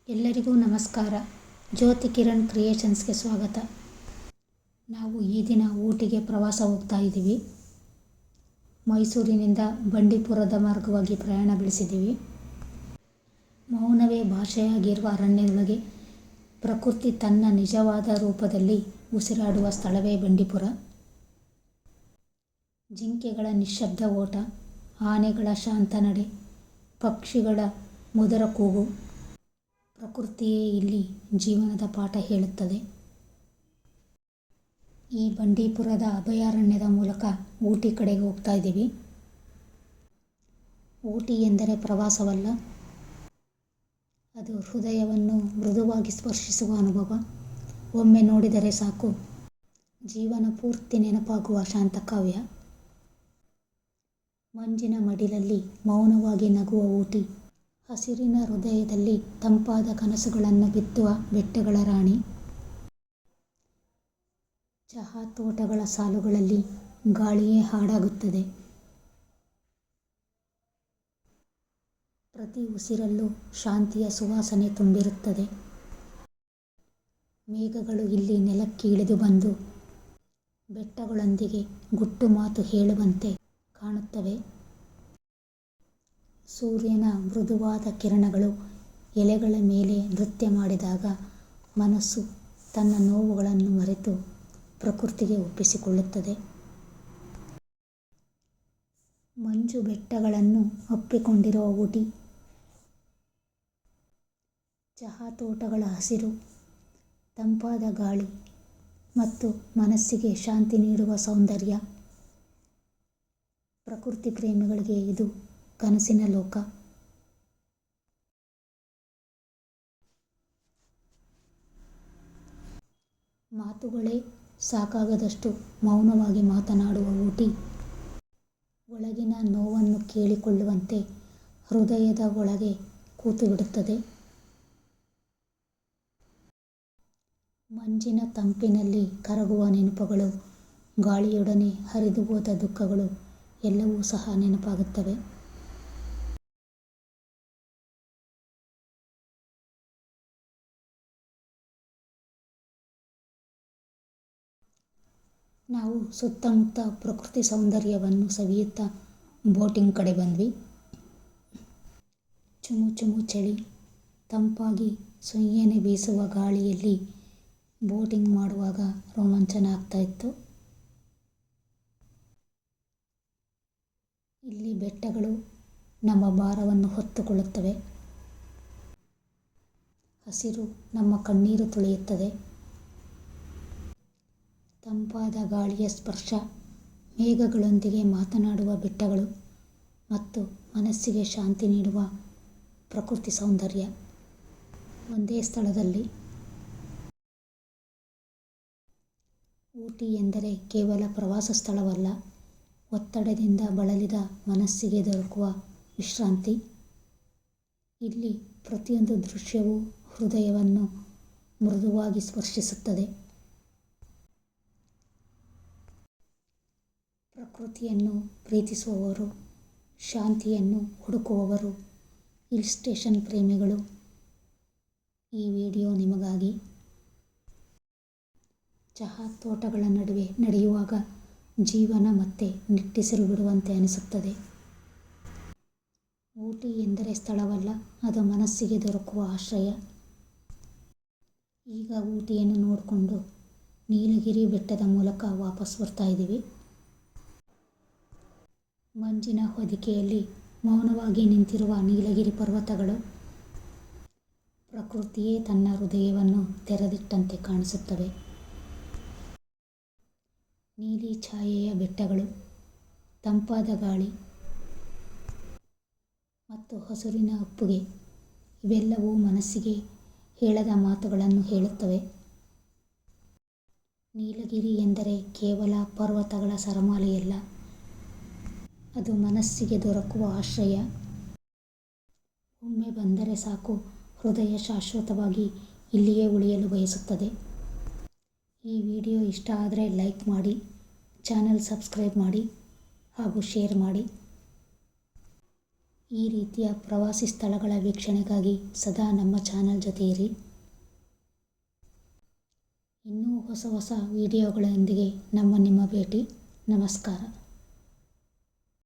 ಎಲ್ಲರಿಗೂ ನಮಸ್ಕಾರ. ಜ್ಯೋತಿ ಕಿರಣ್ ಕ್ರಿಯೇಷನ್ಸ್ಗೆ ಸ್ವಾಗತ. ನಾವು ಈ ದಿನ ಊಟಿಗೆ ಪ್ರವಾಸ ಹೋಗ್ತಾ ಇದ್ದೀವಿ. ಮೈಸೂರಿನಿಂದ ಬಂಡೀಪುರದ ಮಾರ್ಗವಾಗಿ ಪ್ರಯಾಣ ಬೆಳೆಸಿದ್ದೀವಿ. ಮೌನವೇ ಭಾಷೆಯಾಗಿರುವ ಅರಣ್ಯದೊಳಗೆ ಪ್ರಕೃತಿ ತನ್ನ ನಿಜವಾದ ರೂಪದಲ್ಲಿ ಉಸಿರಾಡುವ ಸ್ಥಳವೇ ಬಂಡೀಪುರ. ಜಿಂಕೆಗಳ ನಿಶ್ಶಬ್ದ ಓಟ, ಆನೆಗಳ ಶಾಂತ ನಡೆ, ಪಕ್ಷಿಗಳ ಮಧುರ ಕೂಗು, ಪ್ರಕೃತಿಯೇ ಇಲ್ಲಿ ಜೀವನದ ಪಾಠ ಹೇಳುತ್ತದೆ. ಈ ಬಂಡೀಪುರದ ಅಭಯಾರಣ್ಯದ ಮೂಲಕ ಊಟಿ ಕಡೆಗೆ ಹೋಗ್ತಾ ಇದ್ದೀವಿ. ಊಟಿ ಎಂದರೆ ಪ್ರವಾಸವಲ್ಲ, ಅದು ಹೃದಯವನ್ನು ಮೃದುವಾಗಿ ಸ್ಪರ್ಶಿಸುವ ಅನುಭವ. ಒಮ್ಮೆ ನೋಡಿದರೆ ಸಾಕು, ಜೀವನ ಪೂರ್ತಿ ನೆನಪಾಗುವ ಶಾಂತ ಕಾವ್ಯ. ಮಂಜಿನ ಮಡಿಲಲ್ಲಿ ಮೌನವಾಗಿ ನಗುವ ಊಟಿ, ಹಸಿರಿನ ಹೃದಯದಲ್ಲಿ ತಂಪಾದ ಕನಸುಗಳನ್ನು ಬಿತ್ತುವ ಬೆಟ್ಟಗಳ ರಾಣಿ. ಚಹಾ ತೋಟಗಳ ಸಾಲುಗಳಲ್ಲಿ ಗಾಳಿಯೇ ಹಾಡಾಗುತ್ತದೆ. ಪ್ರತಿ ಉಸಿರಲ್ಲೂ ಶಾಂತಿಯ ಸುವಾಸನೆ ತುಂಬಿರುತ್ತದೆ. ಮೇಘಗಳು ಇಲ್ಲಿ ನೆಲಕ್ಕೆ ಇಳಿದು ಬಂದು ಬೆಟ್ಟಗಳೊಂದಿಗೆ ಗುಟ್ಟು ಮಾತು ಹೇಳುವಂತೆ ಕಾಣುತ್ತವೆ. ಸೂರ್ಯನ ಮೃದುವಾದ ಕಿರಣಗಳು ಎಲೆಗಳ ಮೇಲೆ ನೃತ್ಯ ಮಾಡಿದಾಗ ಮನಸ್ಸು ತನ್ನ ನೋವುಗಳನ್ನು ಮರೆತು ಪ್ರಕೃತಿಗೆ ಒಪ್ಪಿಸಿಕೊಳ್ಳುತ್ತದೆ. ಮಂಜು ಬೆಟ್ಟಗಳನ್ನು ಅಪ್ಪಿಕೊಂಡಿರುವ ಊಟಿ, ಚಹಾ ತೋಟಗಳ ಹಸಿರು, ತಂಪಾದ ಗಾಳಿ ಮತ್ತು ಮನಸ್ಸಿಗೆ ಶಾಂತಿ ನೀಡುವ ಸೌಂದರ್ಯ. ಪ್ರಕೃತಿ ಪ್ರೇಮಿಗಳಿಗೆ ಇದು ಕನಸಿನ ಲೋಕ. ಮಾತುಗಳೇ ಸಾಕಾಗದಷ್ಟು ಮೌನವಾಗಿ ಮಾತನಾಡುವ ಊಟಿ, ಒಳಗಿನ ನೋವನ್ನು ಕೇಳಿಕೊಳ್ಳುವಂತೆ ಹೃದಯದ ಒಳಗೆ ಕೂತುಬಿಡುತ್ತದೆ. ಮಂಜಿನ ತಂಪಿನಲ್ಲಿ ಕರಗುವ ನೆನಪುಗಳು, ಗಾಳಿಯೊಡನೆ ಹರಿದು ಹೋದ ದುಃಖಗಳು ಎಲ್ಲವೂ ಸಹ ನೆನಪಾಗುತ್ತವೆ. ನಾವು ಸುತ್ತಮುತ್ತ ಪ್ರಕೃತಿ ಸೌಂದರ್ಯವನ್ನು ಸವಿಯುತ್ತಾ ಬೋಟಿಂಗ್ ಕಡೆ ಬಂದ್ವಿ. ಚುಮು ಚುಮು ಚಳಿ, ತಂಪಾಗಿ ಸೊಯ್ಯನೆ ಬೀಸುವ ಗಾಳಿಯಲ್ಲಿ ಬೋಟಿಂಗ್ ಮಾಡುವಾಗ ರೋಮಾಂಚನ ಆಗ್ತಾ ಇತ್ತು. ಇಲ್ಲಿ ಬೆಟ್ಟಗಳು ನಮ್ಮ ಭಾರವನ್ನು ಹೊತ್ತುಕೊಳ್ಳುತ್ತವೆ. ಹಸಿರು ನಮ್ಮ ಕಣ್ಣೀರು ತೊಳೆಯುತ್ತದೆ. ತಂಪಾದ ಗಾಳಿಯ ಸ್ಪರ್ಶ, ಮೇಘಗಳೊಂದಿಗೆ ಮಾತನಾಡುವ ಬೆಟ್ಟಗಳು ಮತ್ತು ಮನಸ್ಸಿಗೆ ಶಾಂತಿ ನೀಡುವ ಪ್ರಕೃತಿ ಸೌಂದರ್ಯ ಒಂದೇ ಸ್ಥಳದಲ್ಲಿ. ಊಟಿ ಎಂದರೆ ಕೇವಲ ಪ್ರವಾಸ ಸ್ಥಳವಲ್ಲ, ಒತ್ತಡದಿಂದ ಬಳಲಿದ ಮನಸ್ಸಿಗೆ ದೊರಕುವ ವಿಶ್ರಾಂತಿ. ಇಲ್ಲಿ ಪ್ರತಿಯೊಂದು ದೃಶ್ಯವೂ ಹೃದಯವನ್ನು ಮೃದುವಾಗಿ ಸ್ಪರ್ಶಿಸುತ್ತದೆ. ಪ್ರಕೃತಿಯನ್ನು ಪ್ರೀತಿಸುವವರು, ಶಾಂತಿಯನ್ನು ಹುಡುಕುವವರು, ಹಿಲ್ ಸ್ಟೇಷನ್ ಪ್ರೇಮಿಗಳು, ಈ ವಿಡಿಯೋ ನಿಮಗಾಗಿ. ಚಹಾ ತೋಟಗಳ ನಡುವೆ ನಡೆಯುವಾಗ ಜೀವನ ಮತ್ತೆ ನಿಟ್ಟುಸಿರು ಬಿಡುವಂತೆ ಅನಿಸುತ್ತದೆ. ಊಟಿ ಎಂದರೆ ಸ್ಥಳವಲ್ಲ, ಅದು ಮನಸ್ಸಿಗೆ ದೊರಕುವ ಆಶ್ರಯ. ಈಗ ಊಟಿಯನ್ನು ನೋಡಿಕೊಂಡು ನೀಲಗಿರಿ ಬೆಟ್ಟದ ಮೂಲಕ ವಾಪಸ್ ಬರ್ತಾ ಇದ್ದೀವಿ. ಮಂಜಿನ ಹೊದಿಕೆಯಲ್ಲಿ ಮೌನವಾಗಿ ನಿಂತಿರುವ ನೀಲಗಿರಿ ಪರ್ವತಗಳು, ಪ್ರಕೃತಿಯೇ ತನ್ನ ಹೃದಯವನ್ನು ತೆರೆದಿಟ್ಟಂತೆ ಕಾಣಿಸುತ್ತವೆ. ನೀಲಿ ಛಾಯೆಯ ಬೆಟ್ಟಗಳು, ತಂಪಾದ ಗಾಳಿ ಮತ್ತು ಹಸುರಿನ ಅಪ್ಪುಗೆ, ಇವೆಲ್ಲವೂ ಮನಸ್ಸಿಗೆ ಹೇಳದ ಮಾತುಗಳನ್ನು ಹೇಳುತ್ತವೆ. ನೀಲಗಿರಿ ಎಂದರೆ ಕೇವಲ ಪರ್ವತಗಳ ಸರಮಾಲೆಯಲ್ಲ, ಅದು ಮನಸ್ಸಿಗೆ ದೊರಕುವ ಆಶ್ರಯ. ಒಮ್ಮೆ ಬಂದರೆ ಸಾಕು, ಹೃದಯ ಶಾಶ್ವತವಾಗಿ ಇಲ್ಲಿಯೇ ಉಳಿಯಲು ಬಯಸುತ್ತದೆ. ಈ ವಿಡಿಯೋ ಇಷ್ಟ ಆದರೆ ಲೈಕ್ ಮಾಡಿ, ಚಾನಲ್ ಸಬ್ಸ್ಕ್ರೈಬ್ ಮಾಡಿ ಹಾಗೂ ಶೇರ್ ಮಾಡಿ. ಈ ರೀತಿಯ ಪ್ರವಾಸಿ ಸ್ಥಳಗಳ ವೀಕ್ಷಣೆಗಾಗಿ ಸದಾ ನಮ್ಮ ಚಾನಲ್ ಜೊತೆ ಇರಿ. ಇನ್ನೂ ಹೊಸ ವಿಡಿಯೋಗಳೊಂದಿಗೆ ನಿಮ್ಮ ಭೇಟಿ. ನಮಸ್ಕಾರ.